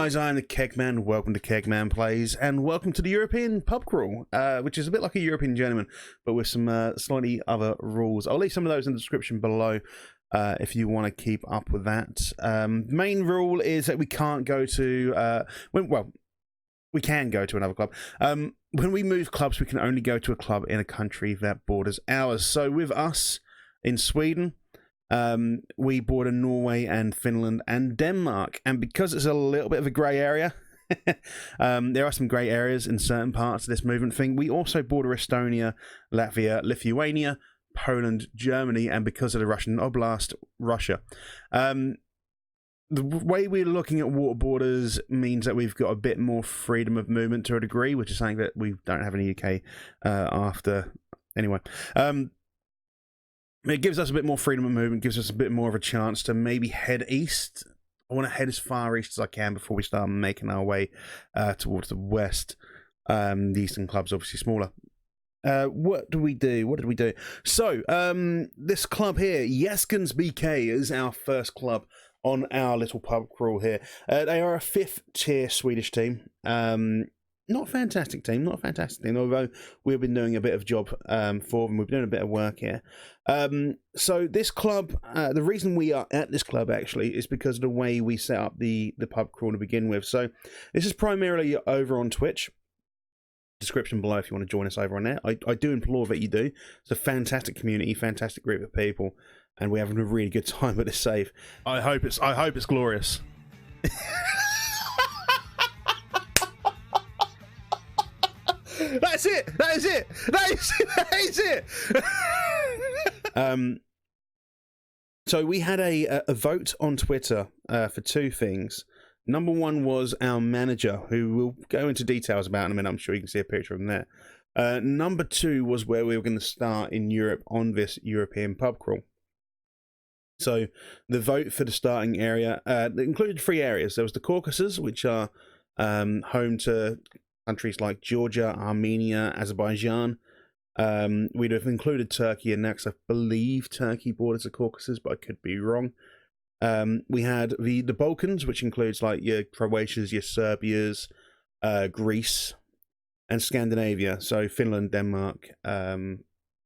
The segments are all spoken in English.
guys, I'm the Kegman. Welcome to Kegman Plays, and welcome to the European Pub Crawl, which is a bit like a European Journeyman, but with some slightly other rules. I'll leave some of those in the description below if you want to keep up with that. Main rule is that we can't go to, we can go to another club. When we move clubs, we can only go to a club in a country that borders ours. So with us in Sweden, we border Norway and Finland and Denmark, and because it's a little bit of a grey area, there are some grey areas in certain parts of this movement thing. We also border Estonia, Latvia, Lithuania, Poland, Germany, and because of the Russian Oblast, Russia. The way we're looking at water borders means that we've got a bit more freedom of movement to a degree, which is something that we don't have in the UK after. Anyway, it gives us a bit more freedom of movement, gives us a bit more of a chance to maybe head east. I want to head as far east as I can before we start making our way towards the west. The eastern club's obviously smaller. What do we do? What did we do? So, this club here, Gerdskens BK, is our first club on our little pub crawl here. They are a 5th tier Swedish team. Not a fantastic team, although we've been doing a bit of job for them. We've been doing a bit of work here. So this club, the reason we are at this club actually is because of the way we set up the pub crawl to begin with. So this is primarily over on Twitch. Description below if you want to join us over on there. I do implore that you do. It's a fantastic community, fantastic group of people, and we're having a really good time with this save. I hope it's glorious. That's it. That is it. That is it. So we had a vote on Twitter for two things. Number one was our manager, who we'll go into details about in a minute. I'm sure you can see a picture of him there. Number two was where we were going to start in Europe on this European pub crawl. So the vote for the starting area included 3 areas. There was the Caucasus, which are home to countries like Georgia, Armenia, Azerbaijan. We'd have included Turkey in next. I believe Turkey borders the Caucasus, but I could be wrong. We had the Balkans, which includes like your Croatias, your Serbias, Greece, and Scandinavia. So Finland, Denmark,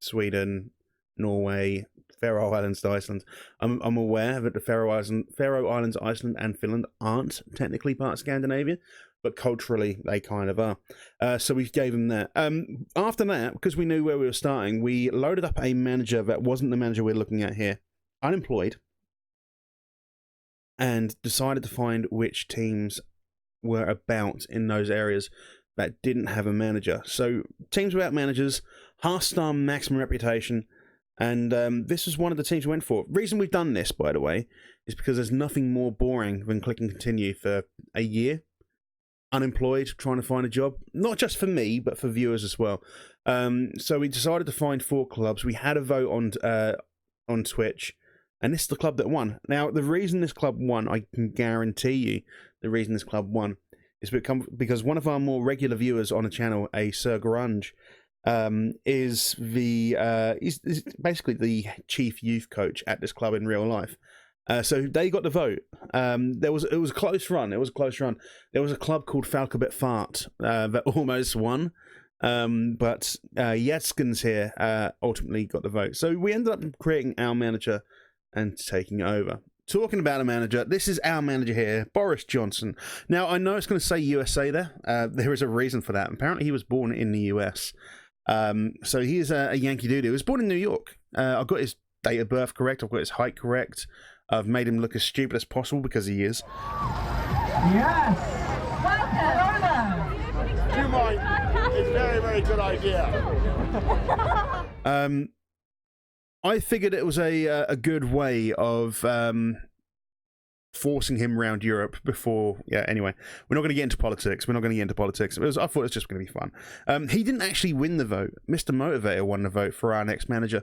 Sweden, Norway, Faroe Islands, Iceland. I'm aware that the Faroe Islands, Iceland, and Finland aren't technically part of Scandinavia, but culturally they kind of are. So we gave them that. After that, because we knew where we were starting, we loaded up a manager that wasn't the manager we're looking at here, unemployed, and decided to find which teams were about in those areas that didn't have a manager. So teams without managers, half-star maximum reputation, and this was one of the teams we went for. Reason we've done this, by the way, is because there's nothing more boring than clicking continue for a year, unemployed, trying to find a job. Not just for me, but for viewers as well. So we decided to find 4 clubs. We had a vote on Twitch, and this is the club that won. Now, the reason this club won, I can guarantee you, the reason this club won is because one of our more regular viewers on the channel, a Sir Grunge, is he's basically the chief youth coach at this club in real life. So they got the vote. It was a close run. There was a club called Falkabet Fart that almost won. But Gerdskens here ultimately got the vote. So we ended up creating our manager and taking over. Talking about a manager, this is our manager here, Boris Johnson. Now, I know it's going to say USA there. There is a reason for that. Apparently, he was born in the US. So he is a Yankee dude. He was born in New York. I've got his date of birth correct. I've got his height correct. I've made him look as stupid as possible because he is. Yes! Welcome! Do you mind? It's a very, very good idea. I figured it was a good way of forcing him around Europe before. Yeah, anyway, we're not going to get into politics. I thought it was just going to be fun. He didn't actually win the vote. Mr. Motivator won the vote for our next manager.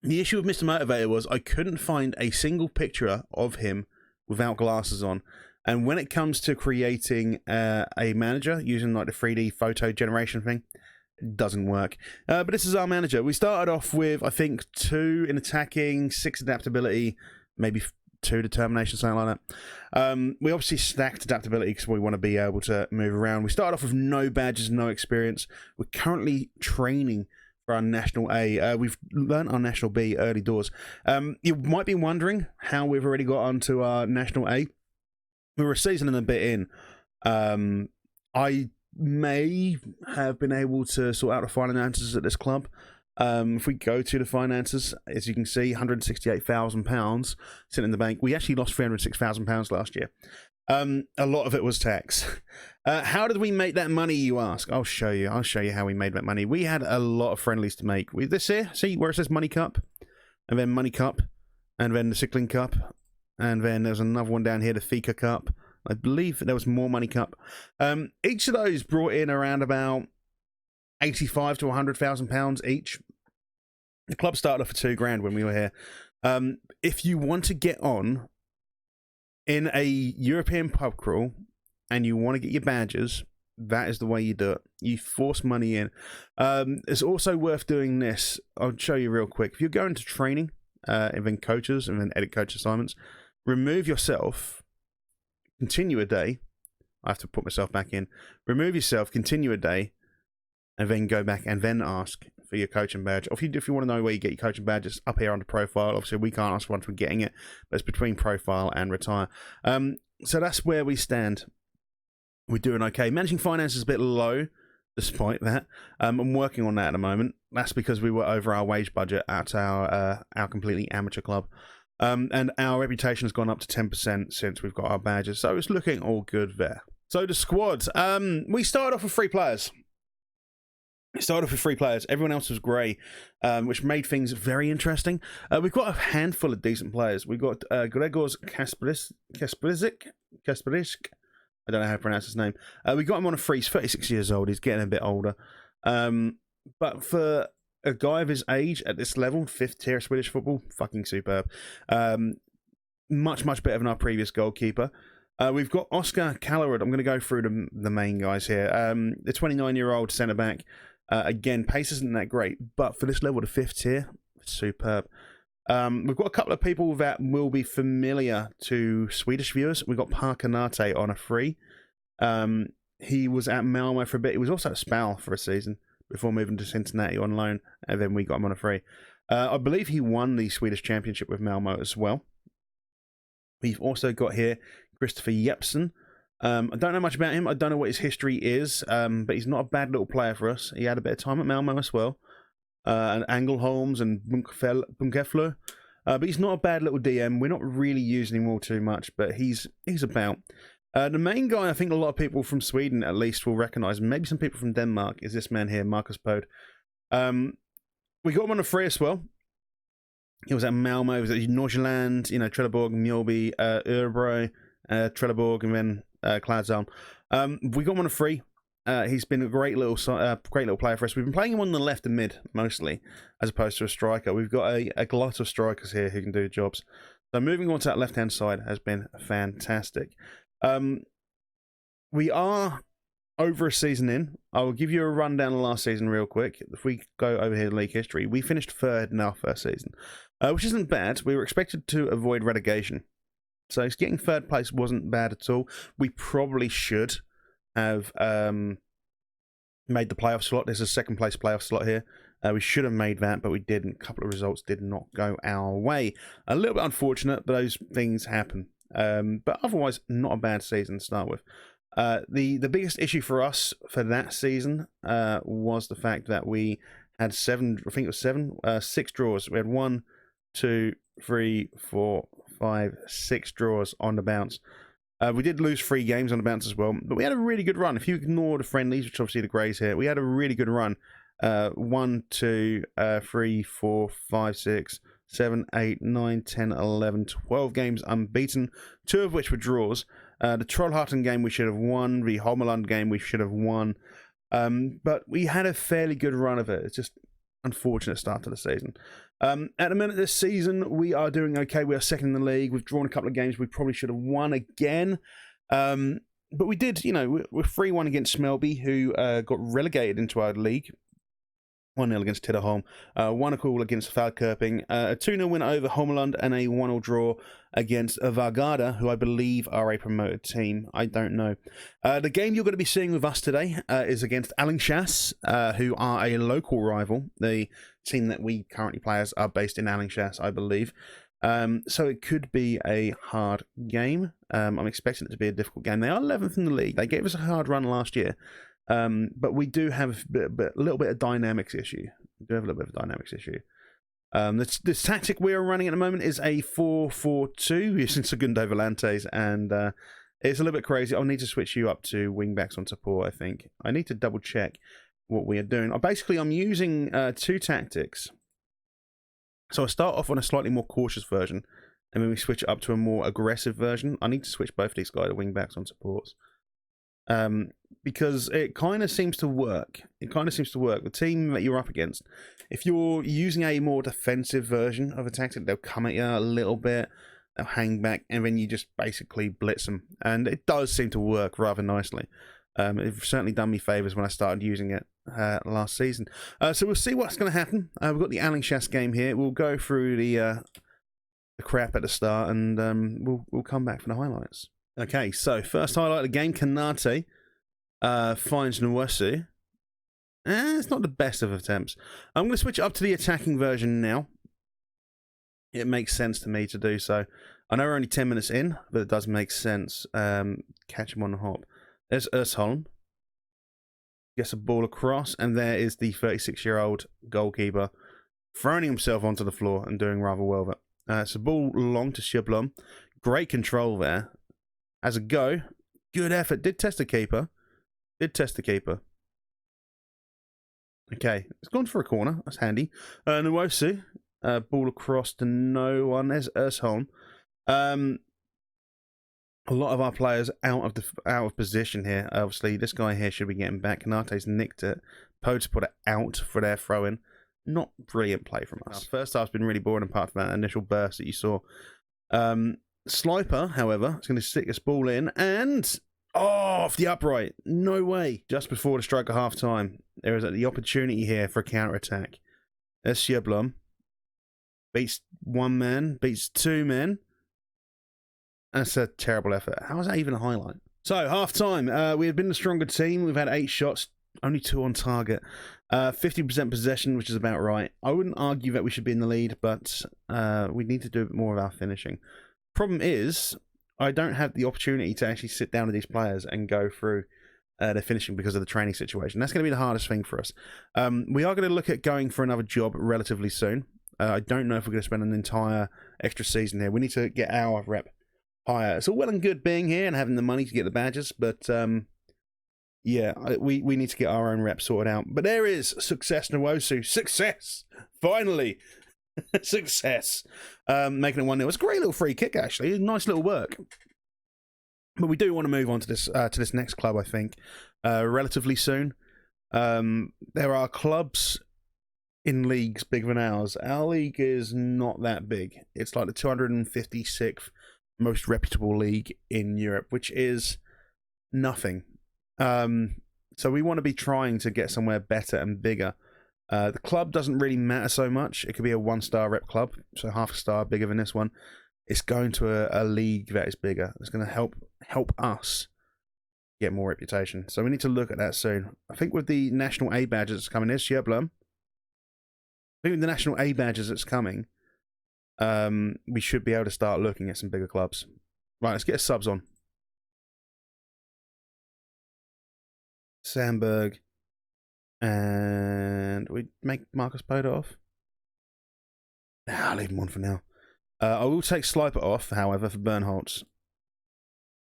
The issue with Mr. Motivator was I couldn't find a single picture of him without glasses on. And when it comes to creating a manager using like the 3D photo generation thing, it doesn't work. But this is our manager. We started off with, I think, 2 in attacking, 6 adaptability, maybe 2 determination, something like that. We obviously stacked adaptability because we want to be able to move around. We started off with no badges, no experience. We're currently training for our National A. We've learnt our National B early doors. You might be wondering how we've already got onto our National A. We were a season and a bit in. I may have been able to sort out the finances at this club. If we go to the finances, as you can see, £168,000 sitting in the bank. We actually lost £306,000 last year. A lot of it was tax. How did we make that money, you ask? I'll show you how we made that money. We had a lot of friendlies to make. This here, see where it says Money Cup, and then Money Cup, and then the Cycling Cup, and then there's another one down here, the Fika Cup. I believe there was more Money Cup. Each of those brought in around about £85,000 to £100,000 each. The club started off for £2,000 when we were here. If you want to get on in a European pub crawl and you want to get your badges, that is the way you do it. You force money in. It's also worth doing this. I'll show you real quick. If you're going to training, and then coaches, and then edit coach assignments, remove yourself, continue a day. I have to put myself back in. Remove yourself, continue a day, and then go back and then ask for your coaching badge. Or if you want to know where you get your coaching badge, it's up here under profile. Obviously, we can't ask once we're getting it, but it's between profile and retire. So that's where we stand. We're doing okay. Managing finance is a bit low, despite that. I'm working on that at the moment. That's because we were over our wage budget at our completely amateur club. And our reputation has gone up to 10% since we've got our badges. So it's looking all good there. So the squad. We started off with 3 players. Everyone else was grey, which made things very interesting. We've got a handful of decent players. We've got Grzegorz Kaspersik. I don't know how to pronounce his name. We got him on a free. He's 36 years old. He's getting a bit older. But for a guy of his age at this level, 5th tier Swedish football, fucking superb. Much, much better than our previous goalkeeper. We've got Oscar Callerud. I'm going to go through the main guys here. The 29-year-old centre-back. Again, pace isn't that great, but for this level, the 5th tier, superb. We've got a couple of people that will be familiar to Swedish viewers. We've got Per Kanate on a free. He was at Malmo for a bit. He was also at Spal for a season before moving to Cincinnati on loan, and then we got him on a free. I believe he won the Swedish Championship with Malmo as well. We've also got here Christopher Jepsen. I don't know much about him. I don't know what his history is, but he's not a bad little player for us. He had a bit of time at Malmo as well. And Angelholms and Bunkeflo. But he's not a bad little DM. We're not really using him all too much, but he's about. The main guy I think a lot of people from Sweden at least will recognise, maybe some people from Denmark, is this man here, Marcus Pode. We got him on a free as well. He was at Malmo, he was at Nordsjælland, Trelleborg, Mjølby, Örebro, Trelleborg, and then Kladsholm. We got him on a free. He's been a great little player for us. We've been playing him on the left and mid mostly, as opposed to a striker. We've got a glut of strikers here who can do jobs. So moving on to that left-hand side has been fantastic. We are over a season in. I will give you a rundown of last season real quick. If we go over here to league history, we finished 3rd in our first season, which isn't bad. We were expected to avoid relegation. So getting 3rd place wasn't bad at all. We probably should have made the playoff slot. There's a 2nd place playoff slot here. We should have made that, but we didn't. A couple of results did not go our way. A little bit unfortunate, but those things happen. But otherwise, not a bad season to start with. The biggest issue for us for that season was the fact that we had 6 draws. We had 1, 2, 3, 4, 5, 6 draws on the bounce. We did lose 3 games on the bounce as well, but we had a really good run. If you ignore the friendlies, which obviously the Greys here, we had a really good run. 1, 2, 3, 4, 5, 6, 7, 8, 9, 10, 11, 12 games unbeaten, 2 of which were draws. The Trollhättan game we should have won, the Holmeland game we should have won, but we had a fairly good run of it. It's just unfortunate start to the season. At the minute this season, we are doing okay. We are 2nd in the league. We've drawn a couple of games we probably should have won again. But we did, we're 3-1 against Smelby, who got relegated into our league. 1-0 against Tidderholm, 1-0 against Falkirping, a 2-0 win over Homeland, and a 1-0 draw against Vargada, who I believe are a promoted team. I don't know. The game you're going to be seeing with us today is against Allingshass, who are a local rival. The team that we currently play as are based in Allingshass, I believe. So it could be a hard game. I'm expecting it to be a difficult game. They are 11th in the league. They gave us a hard run last year. But we do have a little bit of dynamics issue. This tactic we are running at the moment is a 4-4-2 using Segundo Volantes, and it's a little bit crazy. I'll need to switch you up to wingbacks on support, I think. I need to double check what we are doing. Basically, I'm using two tactics. So I start off on a slightly more cautious version, and then we switch it up to a more aggressive version. I need to switch both these guys to wingbacks on supports. Because it kind of seems to work. The team that you're up against, if you're using a more defensive version of a tactic, they'll come at you a little bit, they'll hang back, and then you just basically blitz them. And it does seem to work rather nicely. It's certainly done me favours when I started using it last season. So we'll see what's going to happen. We've got the Allingshass game here. We'll go through the crap at the start, and we'll come back for the highlights. Okay, so first highlight of the game, Kanate finds Nwasu. It's not the best of attempts. I'm going to switch up to the attacking version now. It makes sense to me to do so. I know we're only 10 minutes in, but it does make sense. Catch him on the hop. There's Ursholm. Gets a ball across, and there is the 36-year-old goalkeeper throwing himself onto the floor and doing rather well with it. It's a ball long to Shiblom. Great control there. As a go, good effort. Did test the keeper. Okay, it's gone for a corner. That's handy. Nwosu, ball across to no one. There's Ursholm. A lot of our players out of position here. Obviously, this guy here should be getting back. Kanate's nicked it. Pode's put it out for their throw-in. Not brilliant play from us. First half's been really boring apart from that initial burst that you saw. Sliper, however, is going to stick this ball in and off the upright. No way. Just before the stroke of half time, there is the opportunity here for a counter attack. There's Sjöblom. Beats one man, beats two men. That's a terrible effort. How is that even a highlight? So, half time. We have been the stronger team. We've had 8 shots, only 2 on target. 50% possession, which is about right. I wouldn't argue that we should be in the lead, but we need to do a bit more of our finishing. Problem is, I don't have the opportunity to actually sit down with these players and go through their finishing because of the training situation. That's going to be the hardest thing for us. We are going to look at going for another job relatively soon. I don't know if we're going to spend an entire extra season here. We need to get our rep higher. It's all well and good being here and having the money to get the badges, but yeah, we need to get our own rep sorted out. But there is Success Nwosu. Success! Finally! Success! Making it 1-0. It's a great little free kick, actually. Nice little work. But we do want to move on to this next club, I think, relatively soon. There are clubs in leagues bigger than ours. Our league is not that big. It's like the 256th most reputable league in Europe, which is nothing. So we want to be trying to get somewhere better and bigger. The club doesn't really matter so much. It could be a 1-star rep club, so half a star bigger than this one. It's going to a league that is bigger. It's going to help us get more reputation. So we need to look at that soon. I think with the national A badges that's coming, there's Sjöblom. I think with the national A badges that's coming, we should be able to start looking at some bigger clubs. Right, let's get subs on. Sandberg. And we make Marcus Poda off. Nah, I'll leave him on for now. I will take Sliper off, however, for Bernholtz.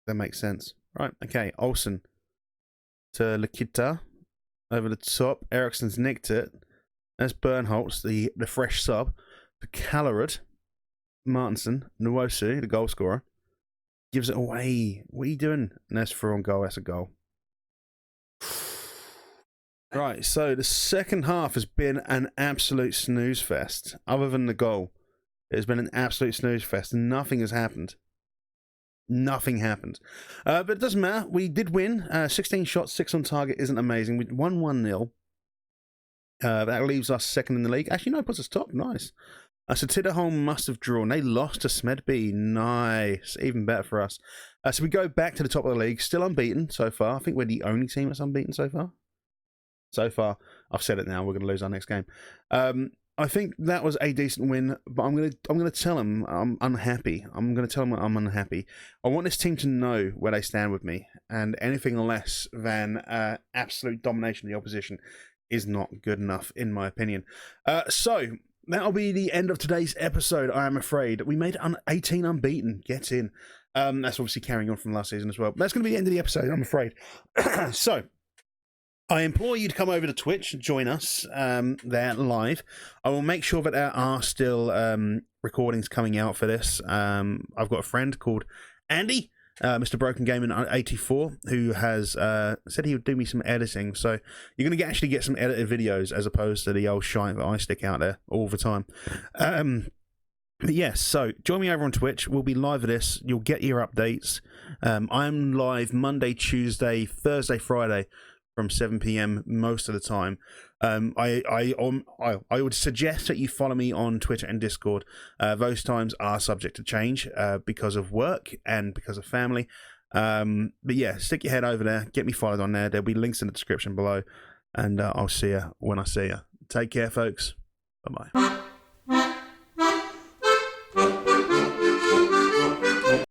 That makes sense. Right, okay. Olsen to Lakita. Over the top. Eriksson's nicked it. That's Bernholtz, the fresh sub. To Callerud. Martinson. Nwosu, the goal scorer. Gives it away. What are you doing? And that's for on goal. That's a goal. Right, so the second half has been an absolute snooze fest. Other than the goal, it has been an absolute snooze fest. Nothing has happened. Nothing happened. But it doesn't matter. We did win. 16 shots, 6 on target isn't amazing. We won 1-0. That leaves us second in the league. Actually, no, it puts us top. Nice. So Tidderholm must have drawn. They lost to Smedby. Nice. Even better for us. So we go back to the top of the league. Still unbeaten so far. I think we're the only team that's unbeaten so far. So far. I've said it now. We're going to lose our next game. I think that was a decent win, but I'm gonna tell them I'm unhappy. I'm gonna tell them I'm unhappy. I want this team to know where they stand with me, and anything less than absolute domination of the opposition is not good enough, in my opinion. So that'll be the end of today's episode. I am afraid we made 18 unbeaten. Get in. That's obviously carrying on from last season as well. But that's going to be the end of the episode. I'm afraid. So. I implore you to come over to Twitch and join us there live. I will make sure that there are still recordings coming out for this. I've got a friend called Andy, Mr. Broken Gaming 84, who has said he would do me some editing. So you're going to actually get some edited videos as opposed to the old shite that I stick out there all the time. But yes, so join me over on Twitch. We'll be live for this. You'll get your updates. I'm live Monday, Tuesday, Thursday, Friday, from 7 p.m. most of the time. I would suggest that you follow me on Twitter and Discord. Those times are subject to change because of work and because of family. But yeah, stick your head over there. Get me followed on there. There'll be links in the description below. And I'll see you when I see you. Take care, folks. Bye-bye.